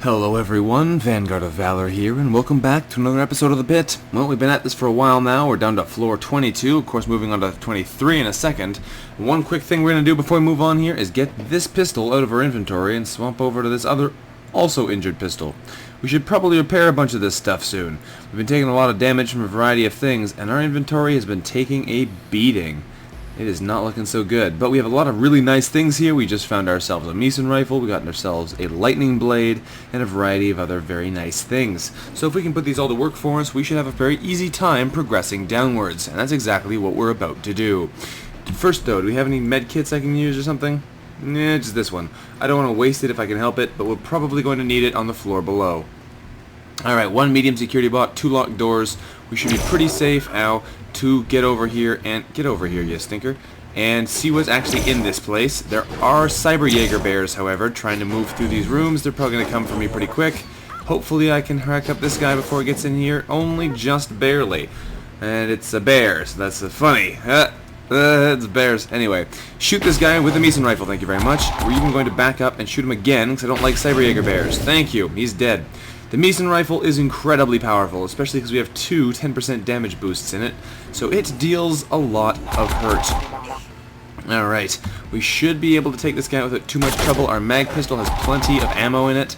Hello everyone, Vanguard of Valor here, and welcome back to another episode of The Pit. Well, we've been at this for a while now. We're down to floor 22, of course moving on to 23 in a second. One quick thing we're going to do before we move on here is get this pistol out of our inventory and swap over to this other, also injured pistol. We should probably repair a bunch of this stuff soon. We've been taking a lot of damage from a variety of things, and our inventory has been taking a beating. It is not looking so good, but we have a lot of really nice things here. We just found ourselves a Mason rifle, we got ourselves a lightning blade, and a variety of other very nice things. So if we can put these all to work for us, we should have a very easy time progressing downwards, and that's exactly what we're about to do. First though, do we have any med kits I can use or something? Nah, just this one. I don't want to waste it if I can help it, but we're probably going to need it on the floor below. Alright, one medium security bot, two locked doors. We should be pretty safe now to get over here, you stinker, and see what's actually in this place. There are cyber Jaeger bears, however, trying to move through these rooms. They're probably going to come for me pretty quick. Hopefully I can hack up this guy before he gets in here, only just barely. And it's a bear, so that's funny. It's bears. Anyway, shoot this guy with the Mason rifle, thank you very much. We're even going to back up and shoot him again, because I don't like cyber Jaeger bears. Thank you, he's dead. The Mason rifle is incredibly powerful, especially because we have two 10% damage boosts in it, so it deals a lot of hurt. Alright, we should be able to take this guy without too much trouble. Our mag pistol has plenty of ammo in it.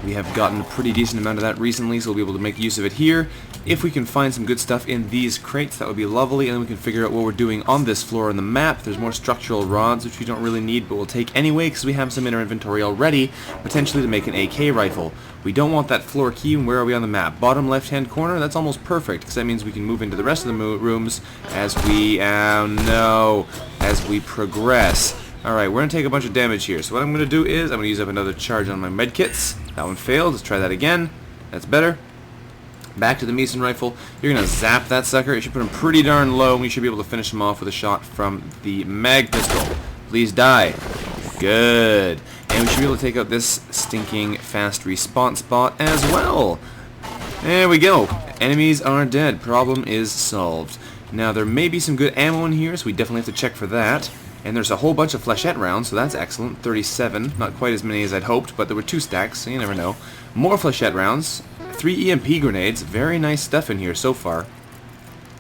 We have gotten a pretty decent amount of that recently, so we'll be able to make use of it here. If we can find some good stuff in these crates, that would be lovely, and then we can figure out what we're doing on this floor on the map. There's more structural rods, which we don't really need, but we'll take anyway, because we have some in our inventory already, potentially to make an AK rifle. We don't want that floor key, and where are we on the map? Bottom left-hand corner? That's almost perfect, because that means we can move into the rest of the rooms as we, as we progress. Alright, we're going to take a bunch of damage here, so what I'm going to do is, I'm going to use up another charge on my medkits. That one failed, let's try that again. That's better. Back to the Mason rifle. You're going to zap that sucker. You should put him pretty darn low, and you should be able to finish him off with a shot from the mag pistol. Please die. Good. And we should be able to take out this stinking fast response bot as well. There we go. Enemies are dead. Problem is solved. Now, there may be some good ammo in here, so we definitely have to check for that. And there's a whole bunch of flechette rounds, so that's excellent. 37. Not quite as many as I'd hoped, but there were 2 stacks, so you never know. More flechette rounds. 3 EMP grenades. Very nice stuff in here so far.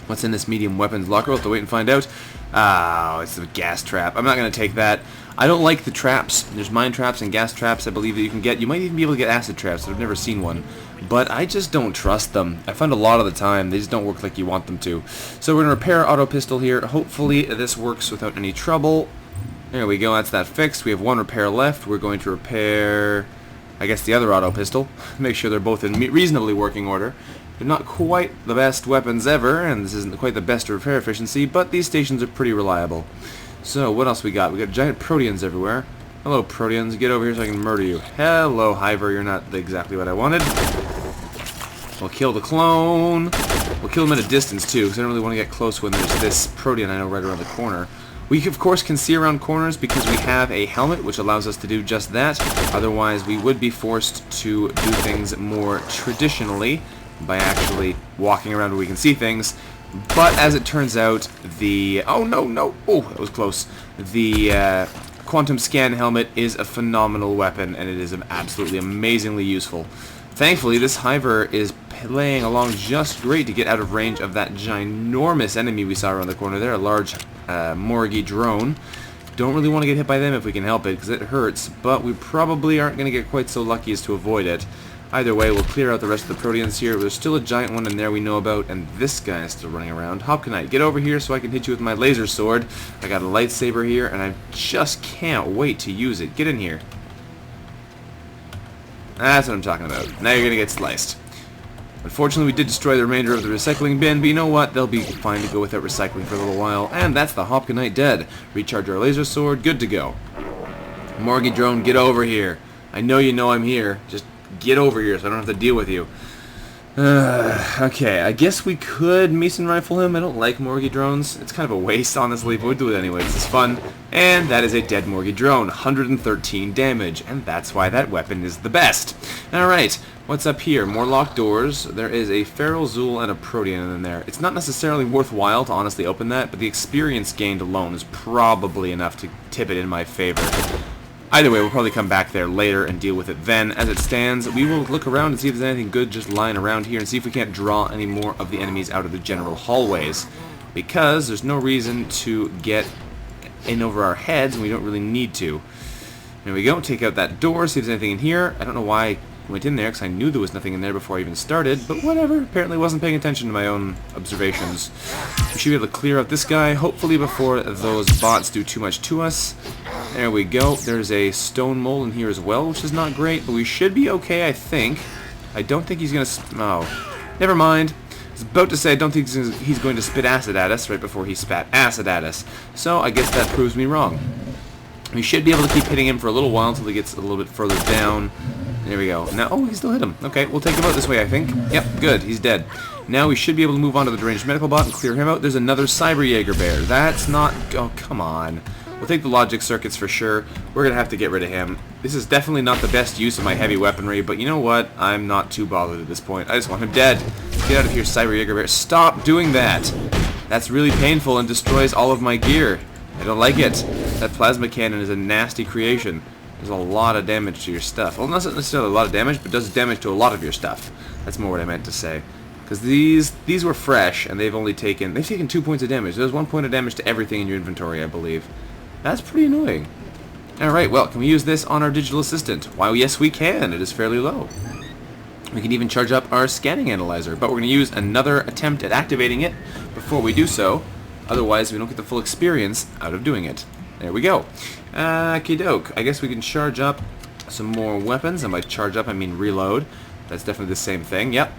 What's in this medium weapons locker? We'll have to wait and find out. Oh, it's a gas trap. I'm not going to take that. I don't like the traps. There's mine traps and gas traps I believe that you can get. You might even be able to get acid traps. I've never seen one. But I just don't trust them. I find a lot of the time they just don't work like you want them to. So we're going to repair our auto pistol here. Hopefully this works without any trouble. There we go. That's that fixed. We have 1 repair left. We're going to repair, I guess, the other auto pistol. Make sure they're both in reasonably working order. They're not quite the best weapons ever, and this isn't quite the best repair efficiency, but these stations are pretty reliable. So, what else we got? We got giant proteans everywhere. Hello, proteans. Get over here so I can murder you. Hello, Hiver. You're not exactly what I wanted. We'll kill the clone. We'll kill him at a distance, too, because I don't really want to get close when there's this protean I know right around the corner. We, of course, can see around corners because we have a helmet, which allows us to do just that. Otherwise, we would be forced to do things more traditionally by actually walking around where we can see things. But as it turns out, the... Oh, no. Oh, that was close. The quantum scan helmet is a phenomenal weapon, and it is absolutely amazingly useful. Thankfully, this Hiver is playing along just great to get out of range of that ginormous enemy we saw around the corner there, a large Morgy drone. Don't really want to get hit by them if we can help it, because it hurts, but we probably aren't going to get quite so lucky as to avoid it. Either way, we'll clear out the rest of the proteans here. There's still a giant one in there we know about, and this guy is still running around. Hopkinite, get over here so I can hit you with my laser sword. I got a lightsaber here, and I just can't wait to use it. Get in here. That's what I'm talking about. Now you're going to get sliced. Unfortunately, we did destroy the remainder of the recycling bin, but you know what? They'll be fine to go without recycling for a little while. And that's the Hopkinite dead. Recharge our laser sword. Good to go. Morgy drone, get over here. I know you know I'm here. Just get over here so I don't have to deal with you. Okay, I guess we could Mason rifle him. I don't like Morgy drones. It's kind of a waste, honestly, but we'll do it anyway. This is fun. And that is a dead Morgy drone. 113 damage, and that's why that weapon is the best. Alright, what's up here? More locked doors. There is a Feral Zool and a Protean in there. It's not necessarily worthwhile to honestly open that, but the experience gained alone is probably enough to tip it in my favor. Either way, we'll probably come back there later and deal with it then. As it stands, we will look around and see if there's anything good just lying around here and see if we can't draw any more of the enemies out of the general hallways. Because there's no reason to get in over our heads, and we don't really need to. There we go. Take out that door, see if there's anything in here. I don't know why I went in there, because I knew there was nothing in there before I even started, but whatever. Apparently wasn't paying attention to my own observations. We should be able to clear out this guy, hopefully before those bots do too much to us. There we go. There's a stone mole in here as well, which is not great, but we should be okay, I think. I don't think he's going to... Oh, never mind. I was about to say I don't think he's going to spit acid at us right before he spat acid at us. So I guess that proves me wrong. We should be able to keep hitting him for a little while until he gets a little bit further down. There we go. Now, oh, he still hit him. Okay, we'll take him out this way, I think. Yep, good. He's dead. Now we should be able to move on to the deranged medical bot and clear him out. There's another Cyber Jaeger bear. That's not... Oh, come on. We'll take the logic circuits for sure. We're going to have to get rid of him. This is definitely not the best use of my heavy weaponry, but you know what? I'm not too bothered at this point. I just want him dead. Get out of here, Cyber Jaeger bear. Stop doing that. That's really painful and destroys all of my gear. I don't like it. That plasma cannon is a nasty creation. There's a lot of damage to your stuff. Well, not necessarily a lot of damage, but does damage to a lot of your stuff. That's more what I meant to say. Because these were fresh, and they've taken 2 points of damage. There's 1 point of damage to everything in your inventory, I believe. That's pretty annoying. Alright, well, can we use this on our digital assistant? Why, yes we can. It is fairly low. We can even charge up our scanning analyzer, but we're going to use another attempt at activating it before we do so. Otherwise, we don't get the full experience out of doing it. There we go. Okie doke. I guess we can charge up some more weapons. And by charge up, I mean reload. That's definitely the same thing. Yep.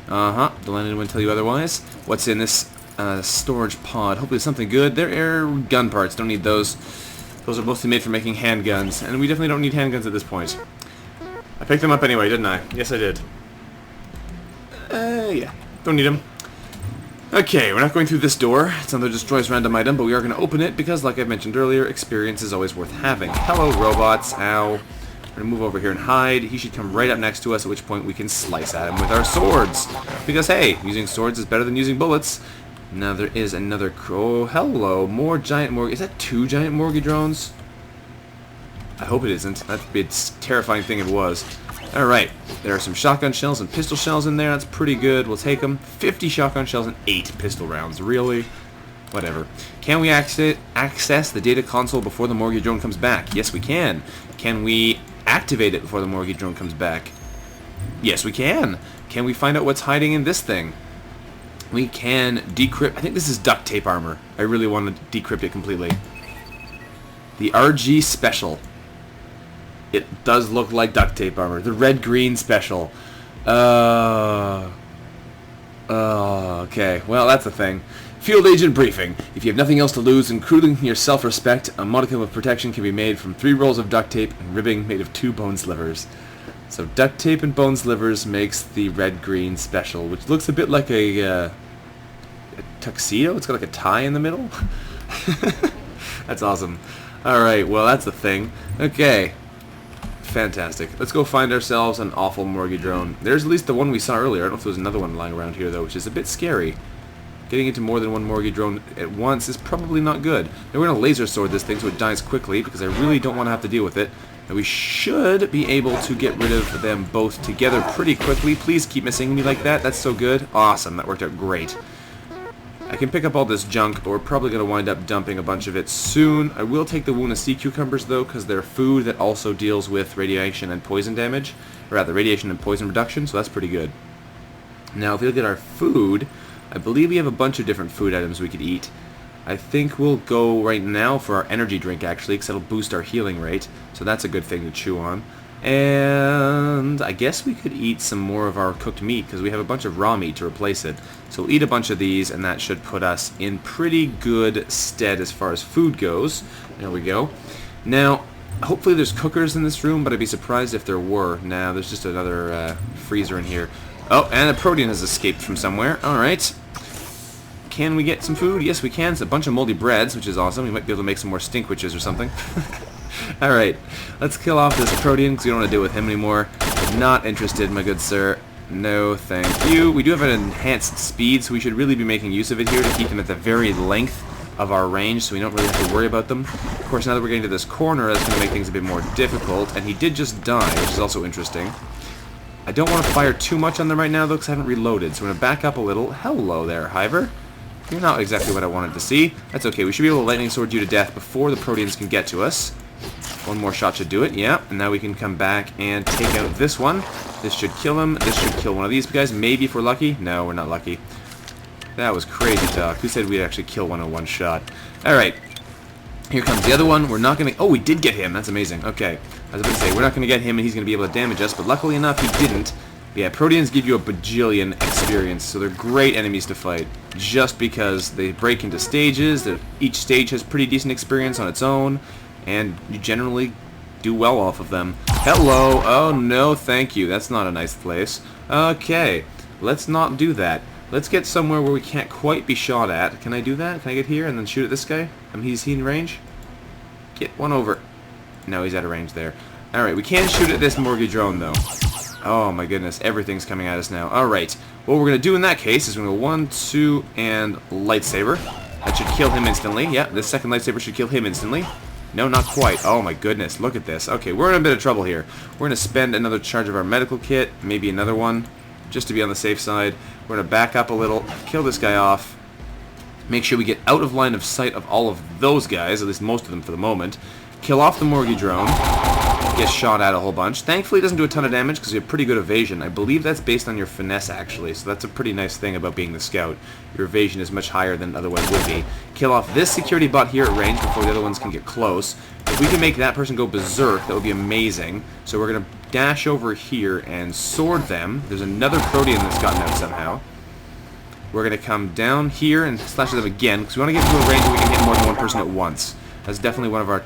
Don't let anyone tell you otherwise. What's in this storage pod? Hopefully something good. There are gun parts. Don't need those. Those are mostly made for making handguns. And we definitely don't need handguns at this point. I picked them up anyway, didn't I? Yes, I did. Yeah. Don't need them. Okay, we're not going through this door. It's another destroys random item, but we are going to open it because, like I mentioned earlier, experience is always worth having. Hello, robots. Ow. We're going to move over here and hide. He should come right up next to us, at which point we can slice at him with our swords. Because, hey, using swords is better than using bullets. Now, there is another... Oh, hello. More giant Morgue... Is that 2 giant Morgue drones? I hope it isn't. That'd be a terrifying thing if it was. Alright, there are some shotgun shells and pistol shells in there. That's pretty good. We'll take them. 50 shotgun shells and 8 pistol rounds. Really? Whatever. Can we access the data console before the Morgue drone comes back? Yes, we can. Can we activate it before the Morgue drone comes back? Yes, we can. Can we find out what's hiding in this thing? We can decrypt... I think this is duct tape armor. I really want to decrypt it completely. The RG Special. It does look like duct tape armor. The red-green special. Okay. Well, that's a thing. Field agent briefing. If you have nothing else to lose, including your self-respect, a modicum of protection can be made from 3 rolls of duct tape and ribbing made of 2 bone slivers. So duct tape and bone slivers makes the red-green special, which looks a bit like a tuxedo. It's got like a tie in the middle. That's awesome. Alright, well, that's the thing. Okay. Fantastic. Let's go find ourselves an awful Morgue drone. There's at least the one we saw earlier. I don't know if there's another one lying around here, though, which is a bit scary. Getting into more than one Morgue drone at once is probably not good. Now, we're going to laser sword this thing so it dies quickly, because I really don't want to have to deal with it. And we should be able to get rid of them both together pretty quickly. Please keep missing me like that. That's so good. Awesome. That worked out great. I can pick up all this junk, but we're probably going to wind up dumping a bunch of it soon. I will take the Wound of Sea Cucumbers, though, because they're food that also deals with radiation and poison damage. Or rather, radiation and poison reduction, so that's pretty good. Now, if we look at our food, I believe we have a bunch of different food items we could eat. I think we'll go right now for our energy drink, actually, because it'll boost our healing rate. So that's a good thing to chew on. And I guess we could eat some more of our cooked meat, because we have a bunch of raw meat to replace it. So we'll eat a bunch of these, and that should put us in pretty good stead as far as food goes. There we go. Now, hopefully there's cookers in this room, but I'd be surprised if there were. Now, there's just another freezer in here. Oh, and a protein has escaped from somewhere. Alright. Can we get some food? Yes, we can. It's a bunch of moldy breads, which is awesome. We might be able to make some more stinkwitches or something. Alright, let's kill off this protein, because we don't want to deal with him anymore. Not interested, my good sir. No, thank you. We do have an enhanced speed, so we should really be making use of it here to keep him at the very length of our range, so we don't really have to worry about them. Of course, now that we're getting to this corner, that's going to make things a bit more difficult, and he did just die, which is also interesting. I don't want to fire too much on them right now, though, because I haven't reloaded, so I'm going to back up a little. Hello there, Hiver. You're not exactly what I wanted to see. That's okay, we should be able to lightning sword you to death before the Proteans can get to us. One more shot should do it, yeah, and now we can come back and take out this one. This should kill him, this should kill one of these guys, maybe if we're lucky. No, we're not lucky. That was crazy talk. Who said we'd actually kill one in one shot? Alright, here comes the other one. We're not going to... Oh, we did get him, that's amazing. Okay, I was about to say, we're not going to get him and he's going to be able to damage us, but luckily enough, he didn't. Yeah, Proteans give you a bajillion experience, so they're great enemies to fight, just because they break into stages, each stage has pretty decent experience on its own, and you generally do well off of them. Hello! Oh no, thank you. That's not a nice place. Okay, let's not do that. Let's get somewhere where we can't quite be shot at. Can I do that? Can I get here and then shoot at this guy? He's in range? Get one over. No, he's out of range there. Alright, we can shoot at this mortgage drone, though. Oh my goodness, everything's coming at us now. Alright, what we're going to do in that case is we're going to go 1, 2, and lightsaber. That should kill him instantly. Yeah, this second lightsaber should kill him instantly. No, not quite. Oh my goodness, look at this. Okay, we're in a bit of trouble here. We're going to spend another charge of our medical kit, maybe another one, just to be on the safe side. We're going to back up a little, kill this guy off, make sure we get out of line of sight of all of those guys, at least most of them for the moment, kill off the mortgage drone, get shot at a whole bunch. Thankfully, it doesn't do a ton of damage because you have pretty good evasion. I believe that's based on your finesse, actually, so that's a pretty nice thing about being the scout. Your evasion is much higher than it otherwise would be. Kill off this security bot here at range before the other ones can get close. If we can make that person go berserk, that would be amazing. So we're going to dash over here and sword them. There's another Protean that's gotten out somehow. We're going to come down here and slash them again because we want to get into a range where we can hit more than one person at once. That's definitely one of our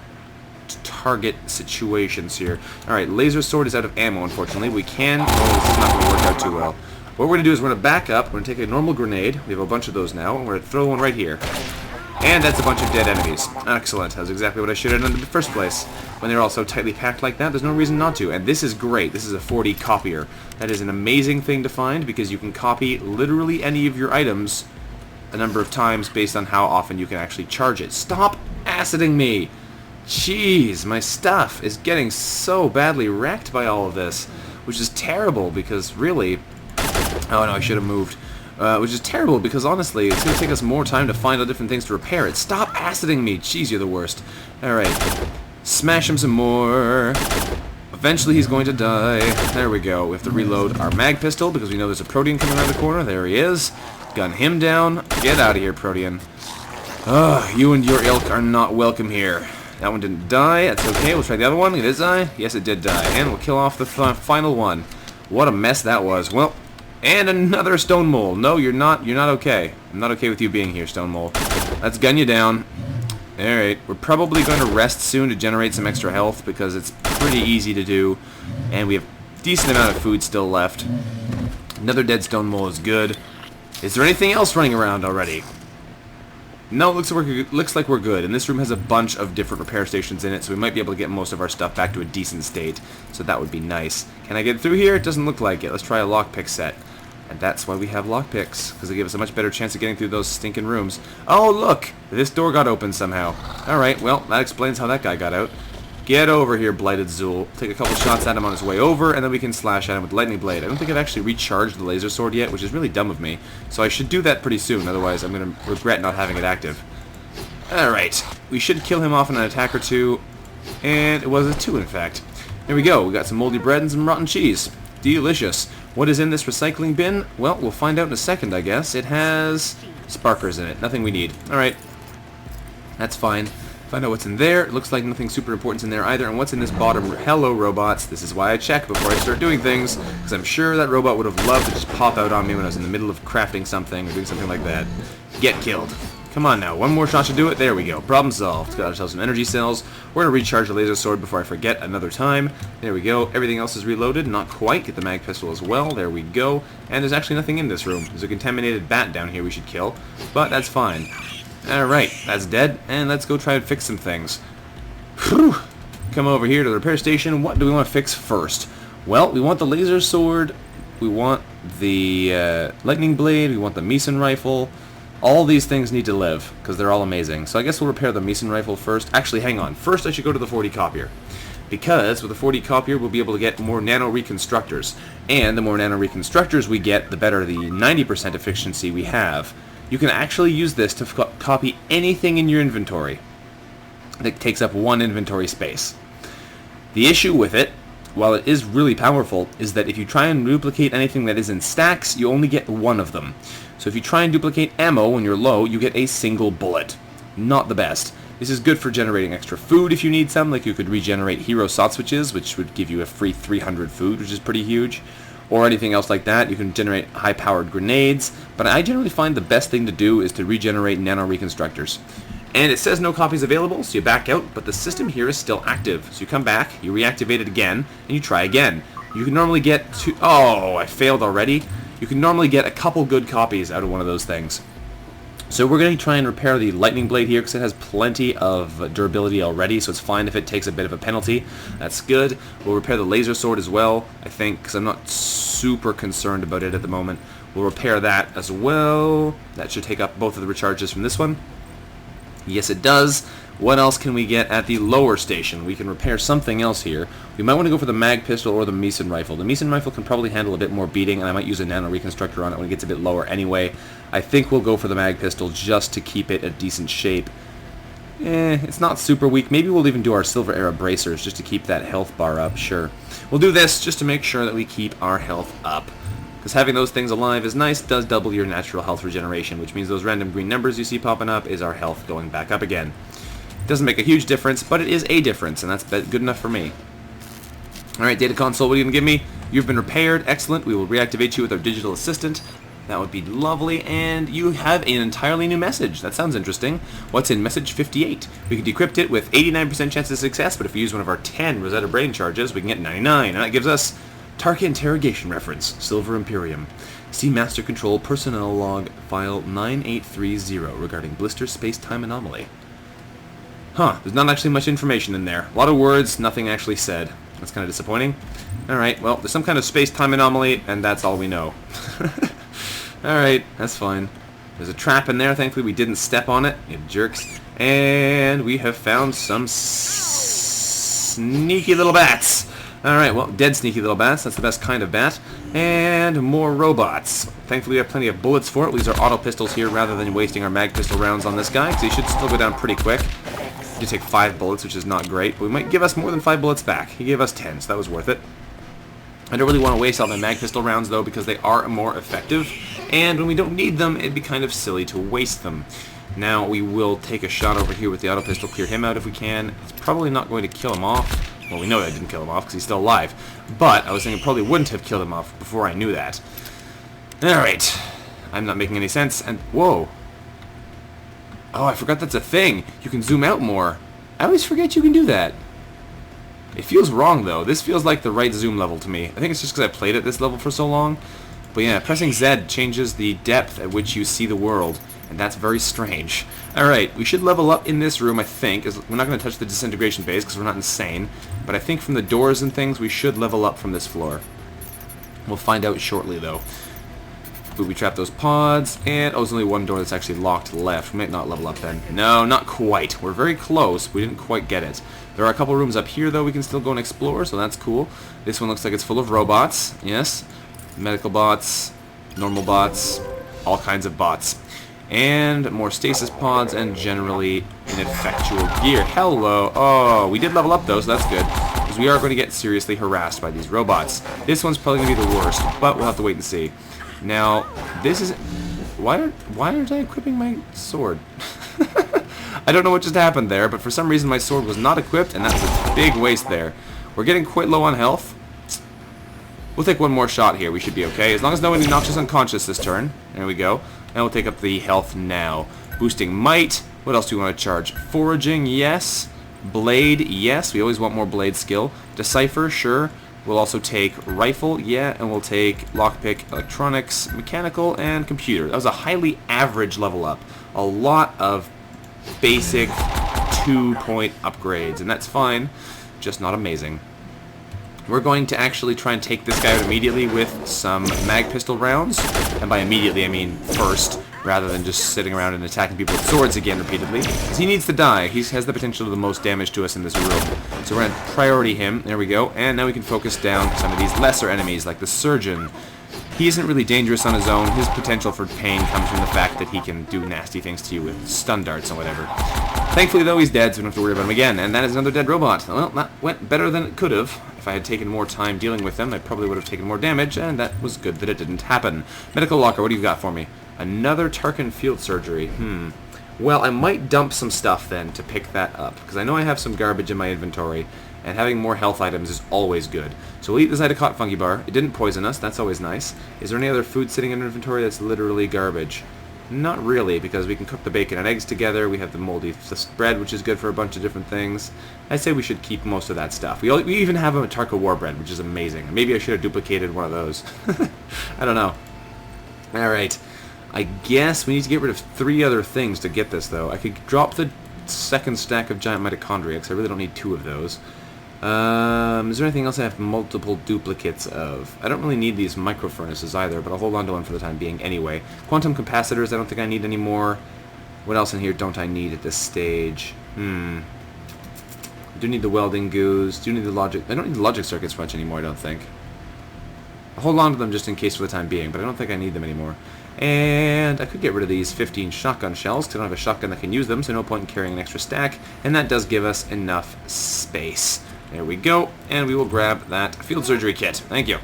target situations here. Alright, laser sword is out of ammo, unfortunately. We can... Oh, this is not going to work out too well. What we're going to do is we're going to back up. We're going to take a normal grenade. We have a bunch of those now. And we're going to throw one right here. And that's a bunch of dead enemies. Excellent. That's exactly what I should have done in the first place. When they're all so tightly packed like that, there's no reason not to. And this is great. This is a 4D copier. That is an amazing thing to find because you can copy literally any of your items a number of times based on how often you can actually charge it. Stop aciding me! Jeez, my stuff is getting so badly wrecked by all of this, which is terrible because really... Oh no, I should have moved. Which is terrible because honestly, it's going to take us more time to find out different things to repair it. Stop aciding me! Jeez, you're the worst. Alright, smash him some more. Eventually he's going to die. There we go. We have to reload our mag pistol because we know there's a Protean coming around the corner. There he is. Gun him down. Get out of here, Protean. Ugh, you and your ilk are not welcome here. That one didn't die. That's okay. We'll try the other one. Did it die? Yes, it did die. And we'll kill off the final one. What a mess that was. Well, and another stone mole. No, you're not. You're not okay. I'm not okay with you being here, stone mole. Let's gun you down. Alright. We're probably going to rest soon to generate some extra health because it's pretty easy to do. And we have a decent amount of food still left. Another dead stone mole is good. Is there anything else running around already? No, it looks like we're good, and this room has a bunch of different repair stations in it, so we might be able to get most of our stuff back to a decent state, so that would be nice. Can I get through here? It doesn't look like it. Let's try a lockpick set. And that's why we have lockpicks, because they give us a much better chance of getting through those stinking rooms. Oh, look! This door got open somehow. Alright, well, that explains how that guy got out. Get over here, Blighted Zool. Take a couple shots at him on his way over, and then we can slash at him with Lightning Blade. I don't think I've actually recharged the laser sword yet, which is really dumb of me. So I should do that pretty soon, otherwise I'm going to regret not having it active. Alright, we should kill him off in an attack or two, and it was a 2 in fact. There we go, we got some moldy bread and some rotten cheese. Delicious. What is in this recycling bin? Well, we'll find out in a second, I guess. It has sparkers in it, nothing we need. Alright, that's fine. Find out what's in there. It looks like nothing super important's in there either. And what's in this bottom? Hello, robots. This is why I check before I start doing things, because I'm sure that robot would have loved to just pop out on me when I was in the middle of crafting something or doing something like that. Get killed. Come on now. One more shot should do it. There we go. Problem solved. Got ourselves some energy cells. We're going to recharge the laser sword before I forget another time. There we go. Everything else is reloaded. Not quite. Get the mag pistol as well. There we go. And there's actually nothing in this room. There's a contaminated bat down here we should kill, but that's fine. Alright, that's dead, and let's go try and fix some things. Whew. Come over here to the repair station. What do we want to fix first? Well, we want the laser sword, we want the lightning blade, we want the Meson rifle, All these things need to live, because they're all amazing. So I guess we'll repair the Mason rifle first. Actually, hang on. First, I should go to the 40 copier. Because with the 40 copier, we'll be able to get more nano reconstructors. And the more nano reconstructors we get, the better the 90% efficiency we have. You can actually use this to copy anything in your inventory that takes up one inventory space. The issue with it, while it is really powerful, is that if you try and duplicate anything that is in stacks, you only get one of them. So if you try and duplicate ammo when you're low, you get a single bullet. Not the best. This is good for generating extra food if you need some, like you could regenerate hero SOTS switches, which would give you a free 300 food, which is pretty huge. Or anything else like that. You can generate high-powered grenades, but I generally find the best thing to do is to regenerate nano reconstructors. And it says no copies available, so you back out, but the system here is still active. So you come back, you reactivate it again, and you try again. You can normally get two... Oh, I failed already. You can normally get a couple good copies out of one of those things. So we're going to try and repair the lightning blade here, because it has plenty of durability already, so it's fine if it takes a bit of a penalty. That's good. We'll repair the laser sword as well, I think, because I'm not super concerned about it at the moment. We'll repair that as well. That should take up both of the recharges from this one. Yes, it does. What else can we get at the lower station? We can repair something else here. We might want to go for the mag pistol or the Mason rifle. The Mason rifle can probably handle a bit more beating, and I might use a nano reconstructor on it when it gets a bit lower anyway. I think we'll go for the mag pistol just to keep it a decent shape. It's not super weak. Maybe we'll even do our silver era bracers just to keep that health bar up, sure. We'll do this just to make sure that we keep our health up. Because having those things alive is nice, does double your natural health regeneration, which means those random green numbers you see popping up is our health going back up again. Doesn't make a huge difference, but it is a difference, and that's good enough for me. Alright, data console, what are you going to give me? You've been repaired, excellent. We will reactivate you with our digital assistant. That would be lovely, and you have an entirely new message. That sounds interesting. What's in message 58? We can decrypt it with 89% chance of success, but if we use one of our 10 Rosetta Brain charges, we can get 99, and that gives us Tarka interrogation reference, Silver Imperium. See Master Control Personnel Log File 9830 regarding Blister Space-Time Anomaly. Huh, there's not actually much information in there. A lot of words, nothing actually said. That's kind of disappointing. Alright, well, there's some kind of space-time anomaly, and that's all we know. Alright, that's fine. There's a trap in there, thankfully we didn't step on it, you jerks. And we have found some sneaky little bats. Alright, well, dead sneaky little bats. That's the best kind of bat. And more robots. Thankfully, we have plenty of bullets for it. We'll use our auto pistols here rather than wasting our mag pistol rounds on this guy, because he should still go down pretty quick. You take 5 bullets, which is not great, but we might give us more than 5 bullets back. He gave us 10, so that was worth it. I don't really want to waste all my mag pistol rounds, though, because they are more effective. And when we don't need them, it'd be kind of silly to waste them. Now, we will take a shot over here with the auto pistol, clear him out if we can. It's probably not going to kill him off. Well, we know that I didn't kill him off because he's still alive. But I was thinking it probably wouldn't have killed him off before I knew that. Alright. I'm not making any sense. And, whoa. Oh, I forgot that's a thing. You can zoom out more. I always forget you can do that. It feels wrong, though. This feels like the right zoom level to me. I think it's just because I played at this level for so long. But yeah, pressing Z changes the depth at which you see the world. And that's very strange. Alright, we should level up in this room, I think. We're not going to touch the disintegration base because we're not insane. But I think from the doors and things, we should level up from this floor. We'll find out shortly, though. Booby trap those pods. And, oh, there's only one door that's actually locked left. We might not level up then. No, not quite. We're very close. We didn't quite get it. There are a couple rooms up here, though, we can still go and explore, so that's cool. This one looks like it's full of robots. Yes. Medical bots. Normal bots. All kinds of bots. And more stasis pods, and generally ineffectual gear. Hello. Oh, we did level up, though, so that's good. Because we are going to get seriously harassed by these robots. This one's probably going to be the worst, but we'll have to wait and see. Now, this is... Why aren't I equipping my sword? I don't know what just happened there, but for some reason my sword was not equipped, and that's a big waste there. We're getting quite low on health. We'll take one more shot here. We should be okay. As long as nobody knocks us unconscious this turn. There we go. And we'll take up the health now. Boosting might. What else do we want to charge? Foraging, yes. Blade, yes. We always want more blade skill. Decipher, sure. We'll also take rifle, yeah. And we'll take lockpick, electronics, mechanical, and computer. That was a highly average level up. A lot of basic 2-point upgrades. And that's fine. Just not amazing. We're going to actually try and take this guy out immediately with some mag pistol rounds. And by immediately, I mean first. rather than just sitting around and attacking people with swords again repeatedly. Because he needs to die. He has the potential to do the most damage to us in this room. So we're going to priority him. There we go. And now we can focus down some of these lesser enemies, like the Surgeon. He isn't really dangerous on his own. His potential for pain comes from the fact that he can do nasty things to you with stun darts and whatever. Thankfully, though, he's dead, so we don't have to worry about him again. And that is another dead robot. Well, that went better than it could have. If I had taken more time dealing with them, I probably would have taken more damage, and that was good that it didn't happen. Medical locker, what do you got for me? Another Tarkin field surgery. Well, I might dump some stuff then to pick that up, because I know I have some garbage in my inventory, and having more health items is always good. So we'll eat this Idicot fungi bar. It didn't poison us, that's always nice. Is there any other food sitting in our inventory that's literally garbage? Not really, because we can cook the bacon and eggs together. We have the moldy bread, which is good for a bunch of different things. I say we should keep most of that stuff. We even have a Tarka War bread, which is amazing. Maybe I should have duplicated one of those. I don't know. Alright. I guess we need to get rid of 3 other things to get this, though. I could drop the second stack of giant mitochondria, because I really don't need 2 of those. Is there anything else I have multiple duplicates of? I don't really need these micro furnaces either, but I'll hold on to one for the time being anyway. Quantum capacitors I don't think I need anymore. What else in here don't I need at this stage? I do need the welding goos. Do need the logic. I don't need the logic circuits much anymore, I don't think. I'll hold on to them just in case for the time being, but I don't think I need them anymore. And I could get rid of these 15 shotgun shells, because I don't have a shotgun that can use them, so no point in carrying an extra stack. And that does give us enough space. There we go, and we will grab that field surgery kit. Thank you.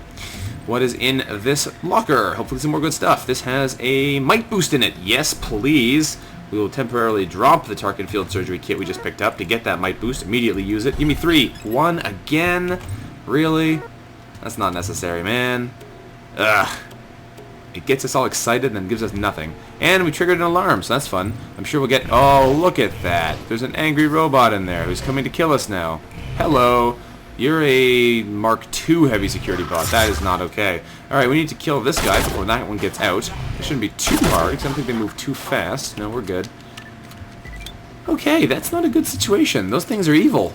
What is in this locker? Hopefully some more good stuff. This has a might boost in it. Yes, please. We will temporarily drop the Tarkin field surgery kit we just picked up to get that might boost. Immediately use it. Give me 3. 1 again. Really? That's not necessary, man. Ugh. It gets us all excited and then gives us nothing. And we triggered an alarm, so that's fun. I'm sure we'll get... Oh, look at that. There's an angry robot in there who's coming to kill us now. Hello. You're a Mark II heavy security bot. That is not okay. Alright, we need to kill this guy before that one gets out. It shouldn't be too hard, because I don't think they move too fast. No, we're good. Okay, that's not a good situation. Those things are evil.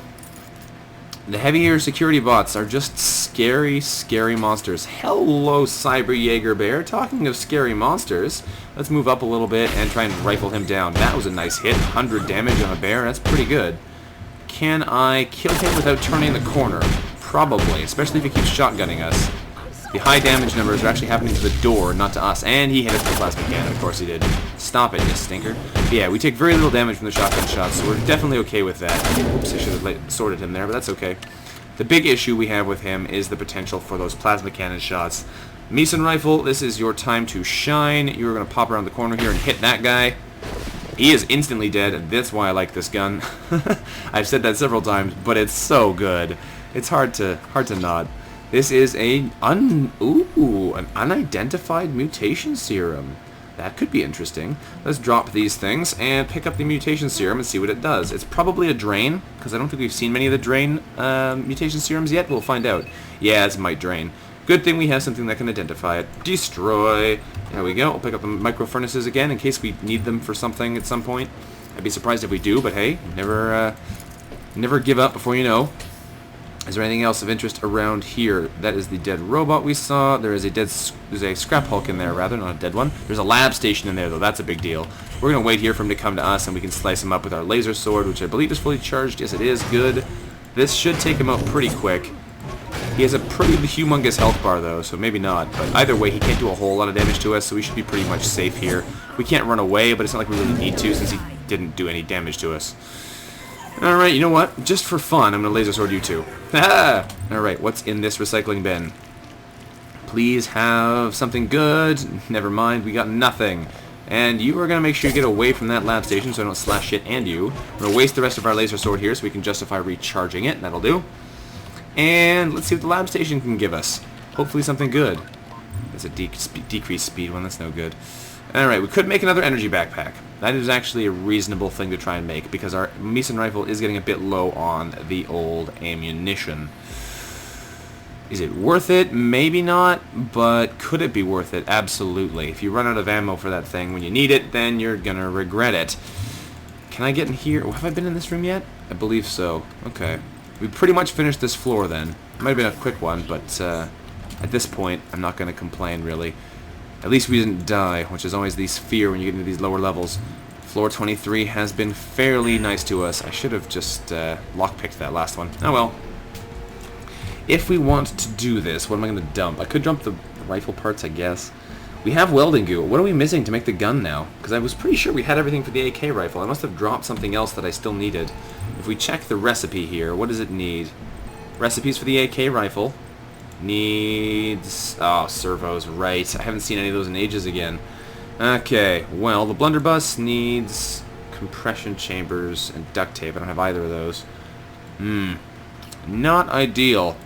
The heavier security bots are just scary, scary monsters. Hello, Cyber Jaeger Bear. Talking of scary monsters, let's move up a little bit and try and rifle him down. That was a nice hit. 100 damage on a bear. That's pretty good. Can I kill him without turning the corner? Probably, especially if he keeps shotgunning us. The high damage numbers are actually happening to the door, not to us. And he hit us with the plasma cannon. Of course he did. Stop it, you stinker. But yeah, we take very little damage from the shotgun shots, so we're definitely okay with that. Oops, I should have sorted him there, but that's okay. The big issue we have with him is the potential for those plasma cannon shots. Mason Rifle, this is your time to shine. You're going to pop around the corner here and hit that guy. He is instantly dead, and that's why I like this gun. I've said that several times, but it's so good. It's hard to not. This is an unidentified mutation serum. That could be interesting. Let's drop these things and pick up the mutation serum and see what it does. It's probably a drain, because I don't think we've seen many of the drain mutation serums yet. We'll find out. Yeah, it's might drain. Good thing we have something that can identify it. Destroy. There we go. We'll pick up the micro furnaces again in case we need them for something at some point. I'd be surprised if we do, but hey, never give up before you know. Is there anything else of interest around here? That is the dead robot we saw. There's a scrap Hulk in there, rather, not a dead one. There's a lab station in there, though. That's a big deal. We're going to wait here for him to come to us, and we can slice him up with our laser sword, which I believe is fully charged. Yes, it is. Good. This should take him out pretty quick. He has a pretty humongous health bar, though, so maybe not. But either way, he can't do a whole lot of damage to us, so we should be pretty much safe here. We can't run away, but it's not like we really need to, since he didn't do any damage to us. Alright, you know what? Just for fun, I'm going to laser sword you two. Alright, what's in this recycling bin? Please have something good. Never mind, we got nothing. And you are going to make sure you get away from that lab station so I don't slash shit and you. We're going to waste the rest of our laser sword here so we can justify recharging it. That'll do. And let's see what the lab station can give us. Hopefully something good. That's a decreased speed one. That's no good. Alright, we could make another energy backpack. That is actually a reasonable thing to try and make, because our Mason rifle is getting a bit low on the old ammunition. Is it worth it? Maybe not, but could it be worth it? Absolutely. If you run out of ammo for that thing when you need it, then you're gonna regret it. Can I get in here? Have I been in this room yet? I believe so. Okay. We pretty much finished this floor then. It might have been a quick one, but at this point, I'm not gonna complain, really. At least we didn't die, which is always the fear when you get into these lower levels. Floor 23 has been fairly nice to us. I should have just lockpicked that last one. Oh well. If we want to do this, what am I going to dump? I could dump the rifle parts, I guess. We have welding goo. What are we missing to make the gun now? Because I was pretty sure we had everything for the AK rifle. I must have dropped something else that I still needed. If we check the recipe here, what does it need? Recipes for the AK rifle. Needs... oh, servos, right. I haven't seen any of those in ages again. Okay, well, the blunderbuss needs compression chambers and duct tape. I don't have either of those. Not ideal.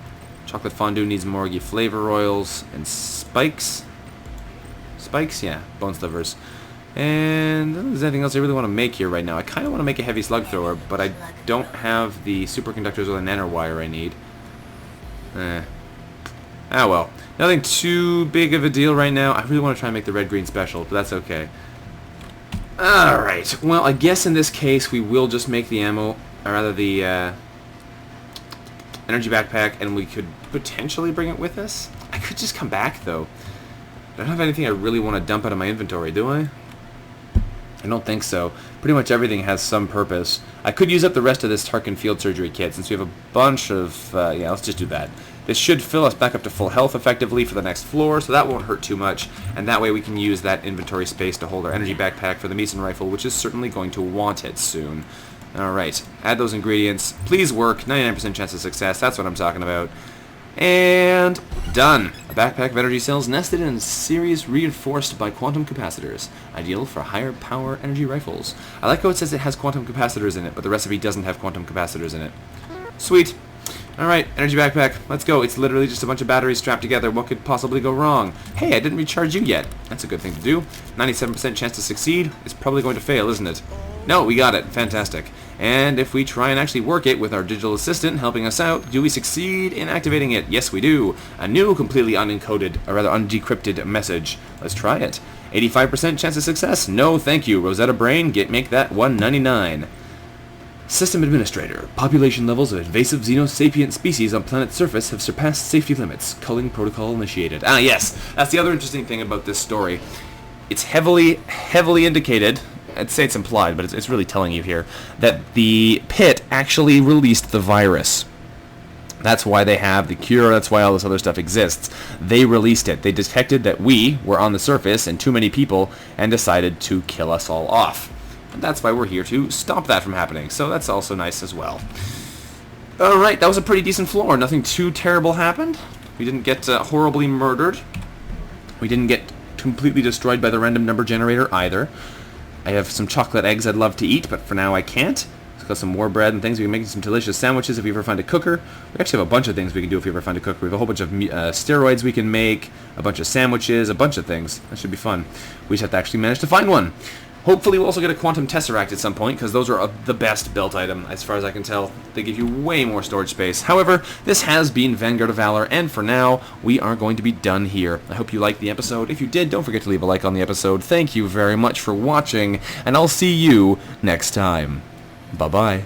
Chocolate fondue needs Morgie flavor oils and spikes. Spikes? Yeah, bone slivers. And I don't think there's anything else I really want to make here right now. I kind of want to make a heavy slug thrower, but I don't have the superconductors or the nanowire I need. Ah well. Nothing too big of a deal right now. I really want to try and make the red-green special, but that's okay. Alright, well, I guess in this case we will just make the ammo, or rather the energy backpack, and we could potentially bring it with us. I could just come back, though. I don't have anything I really want to dump out of my inventory, do I? I don't think so. Pretty much everything has some purpose. I could use up the rest of this Tarkin field surgery kit, since we have a bunch of... yeah, let's just do that. This should fill us back up to full health effectively for the next floor, so that won't hurt too much, and that way we can use that inventory space to hold our energy backpack for the Mason rifle, which is certainly going to want it soon. Alright, add those ingredients. Please work. 99% chance of success. That's what I'm talking about. And done. A backpack of energy cells nested in a series reinforced by quantum capacitors. Ideal for higher power energy rifles. I like how it says it has quantum capacitors in it, but the recipe doesn't have quantum capacitors in it. Sweet. Alright, energy backpack. Let's go. It's literally just a bunch of batteries strapped together. What could possibly go wrong? Hey, I didn't recharge you yet. That's a good thing to do. 97% chance to succeed. It's probably going to fail, isn't it? No, we got it. Fantastic. And if we try and actually work it with our digital assistant helping us out, do we succeed in activating it? Yes, we do. A new, completely unencoded, or rather undecrypted message. Let's try it. 85% chance of success? No, thank you. Rosetta Brain, make that 199. System Administrator. Population levels of invasive xenosapient species on planet's surface have surpassed safety limits. Culling protocol initiated. Ah, yes. That's the other interesting thing about this story. It's heavily indicated... I'd say it's implied, but it's really telling you here, that the pit actually released the virus. That's why they have the cure, that's why all this other stuff exists. They released it. They detected that we were on the surface and too many people and decided to kill us all off. And that's why we're here to stop that from happening, so that's also nice as well. Alright, that was a pretty decent floor. Nothing too terrible happened. We didn't get horribly murdered. We didn't get completely destroyed by the random number generator either. I have some chocolate eggs I'd love to eat, but for now I can't. Let's got some more bread and things. We can make some delicious sandwiches if we ever find a cooker. We actually have a bunch of things we can do if we ever find a cooker. We have a whole bunch of steroids we can make, a bunch of sandwiches, a bunch of things. That should be fun. We just have to actually manage to find one. Hopefully we'll also get a quantum tesseract at some point, because those are the best built item, as far as I can tell. They give you way more storage space. However, this has been Vanguard of Valor, and for now, we are going to be done here. I hope you liked the episode. If you did, don't forget to leave a like on the episode. Thank you very much for watching, and I'll see you next time. Bye-bye.